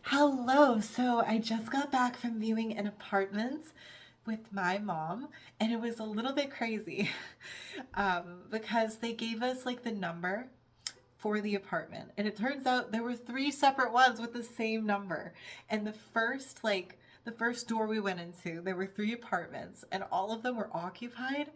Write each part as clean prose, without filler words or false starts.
Hello. So I just got back from viewing an apartment with my mom, and it was a little bit crazy because they gave us like the number for the apartment, and it turns out there were three separate ones with the same number. And the first door we went into, there were three apartments, and all of them were occupied.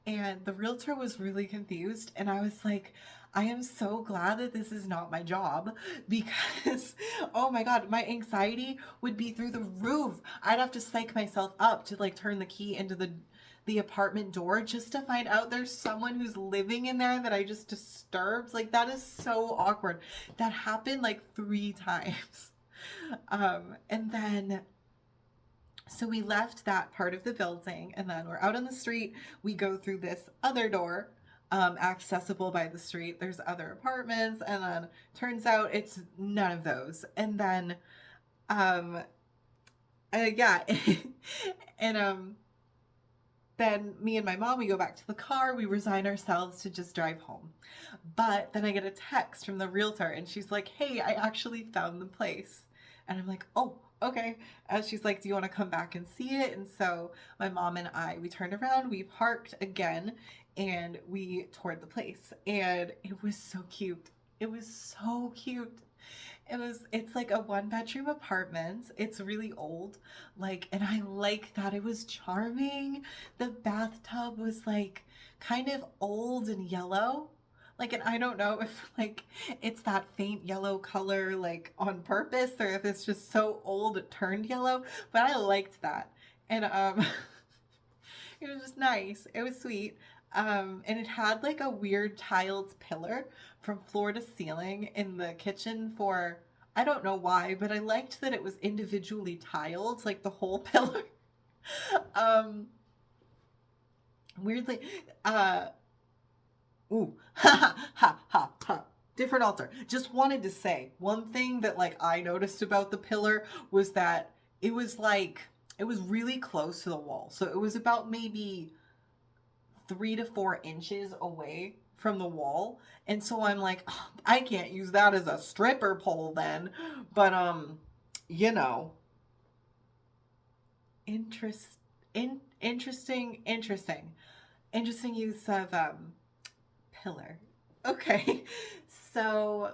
And the realtor was really confused, and I was like, I am so glad that this is not my job because oh my god, my anxiety would be through the roof. I'd have to psych myself up to like turn the key into the apartment door just to find out there's someone who's living in there that I just disturbed. Like that is so awkward. That happened like three times. And then so we left that part of the building, and then we're out on the street. We go through this other door, accessible by the street. There's other apartments, and then turns out it's none of those. And then, um, yeah, and then me and my mom, we go back to the car. We resign ourselves to just drive home. But then I get a text from the realtor, and she's like, "Hey, I actually found the place." And I'm like, "Oh, okay." And she's like, "Do you want to come back and see it?" And so my mom and I, we turned around, we parked again, and we toured the place. And it was so cute. It was so cute. It's like a one bedroom apartment. It's really old. Like, and I like that it was charming. The bathtub was like kind of old and yellow. Like, and I don't know if like it's that faint yellow color like on purpose or if it's just so old it turned yellow, but I liked that. And it was just nice. It was sweet. And it had like a weird tiled pillar from floor to ceiling in the kitchen for I don't know why, but I liked that it was individually tiled, like the whole pillar. um, weirdly, uh, ooh, ha ha ha ha ha. Different altar. Just wanted to say one thing that like I noticed about the pillar was that it was like it was really close to the wall, so it was about maybe 3 to 4 inches away from the wall. And so I'm like, "Oh, I can't use that as a stripper pole then." But you know, interest interesting use of pillar. Okay. So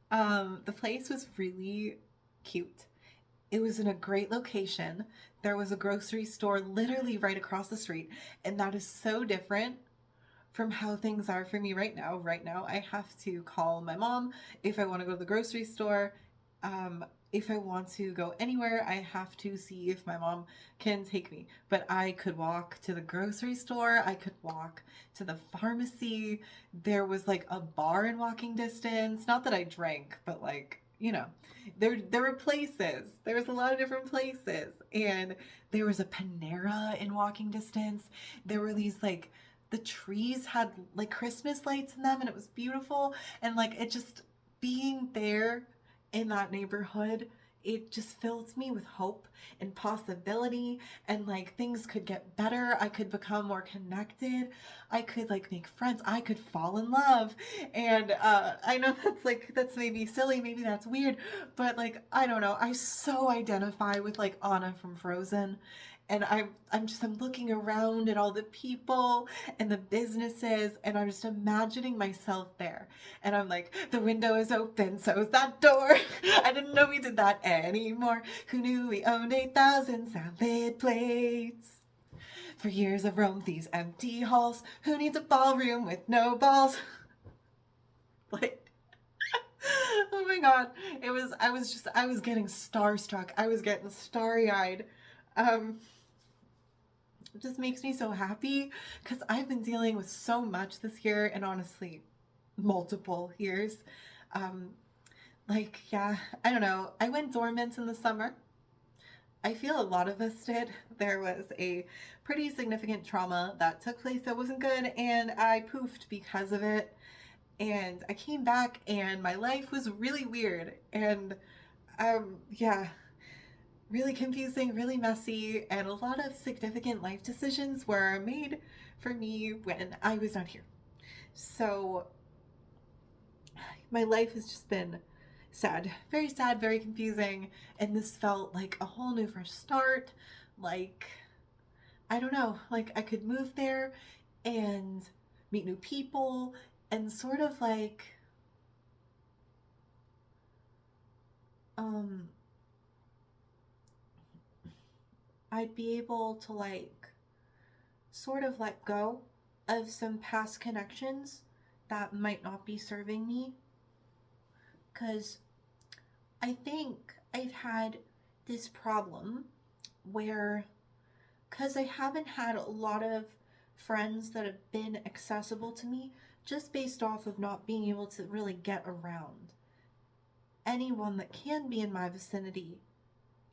the place was really cute. It was in a great location. There was a grocery store literally right across the street, and that is so different from how things are for me right now. Right now, I have to call my mom if I want to go to the grocery store. If I want to go anywhere, I have to see if my mom can take me. But I could walk to the grocery store, I could walk to the pharmacy. There was like a bar in walking distance. Not that I drank, but like, there were places. There was a lot of different places. And there was a Panera in walking distance. There were these like the trees had like Christmas lights in them, and it was beautiful. And like it just being there in that neighborhood, it just fills me with hope and possibility, and like things could get better. I could become more connected. I could like make friends. I could fall in love. And I know that's maybe silly, maybe that's weird, but like I don't know. I so identify with like Anna from Frozen, and I'm looking around at all the people and the businesses, and I'm just imagining myself there. And I'm like, the window is open, so is that door. I didn't know we did that anymore. Who knew we owned 8,000 salad plates? For years I've roamed these empty halls. Who needs a ballroom with no balls? Like, oh my god. I was getting starstruck. I was getting starry eyed. Um, it just makes me so happy because I've been dealing with so much this year, and honestly, multiple years. Um, yeah, I don't know. I went dormant in the summer. I feel a lot of us did. There was a pretty significant trauma that took place that wasn't good, and I poofed because of it. And I came back, and my life was really weird. And yeah, really confusing, really messy, and a lot of significant life decisions were made for me when I was not here. So my life has just been sad, very confusing. And this felt like a whole new fresh start. Like, I don't know, like I could move there and meet new people and sort of like, um, I'd be able to like sort of let go of some past connections that might not be serving me. Because I think I've had this problem where, because I haven't had a lot of friends that have been accessible to me, just based off of not being able to really get around anyone that can be in my vicinity,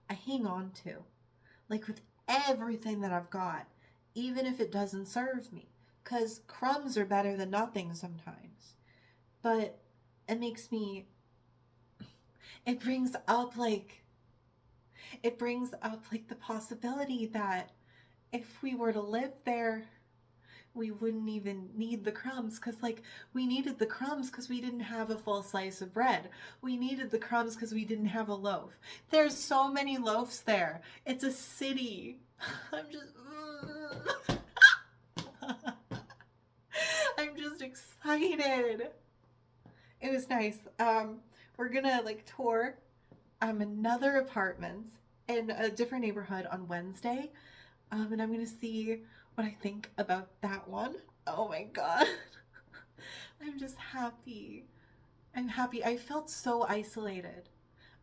I hang on to. Like with everything that I've got, even if it doesn't serve me. Because crumbs are better than nothing sometimes. But it makes me, it brings up like, it brings up like the possibility that if we were to live there, we wouldn't even need the crumbs, because like we needed the crumbs because we didn't have a full slice of bread. We needed the crumbs because we didn't have a loaf. There's so many loaves there. It's a city. I'm just I'm just excited. It was nice. We're gonna like tour another apartment in a different neighborhood on Wednesday. And I'm gonna see what I think about that one. Oh my god. I'm just happy. I'm happy. I felt so isolated.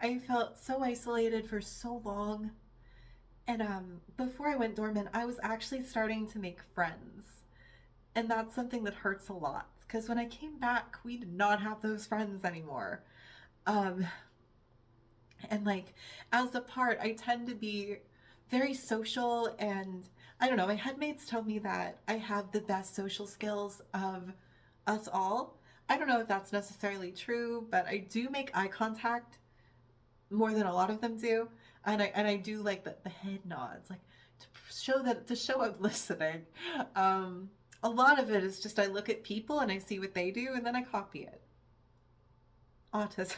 I felt so isolated for so long. And before I went dormant, I was actually starting to make friends. And that's something that hurts a lot. Because when I came back, we did not have those friends anymore. Um, and like, as a part, I tend to be very social, and I don't know, my headmates tell me that I have the best social skills of us all. I don't know if that's necessarily true, but I do make eye contact more than a lot of them do. And I do like the head nods, like to show I'm listening. A lot of it is just I look at people and I see what they do and then I copy it. Autism.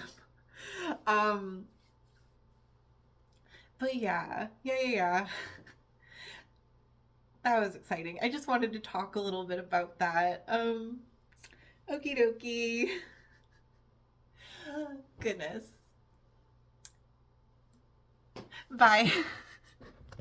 um, but yeah. That was exciting. I just wanted to talk a little bit about that. Okie dokie. Goodness. Bye.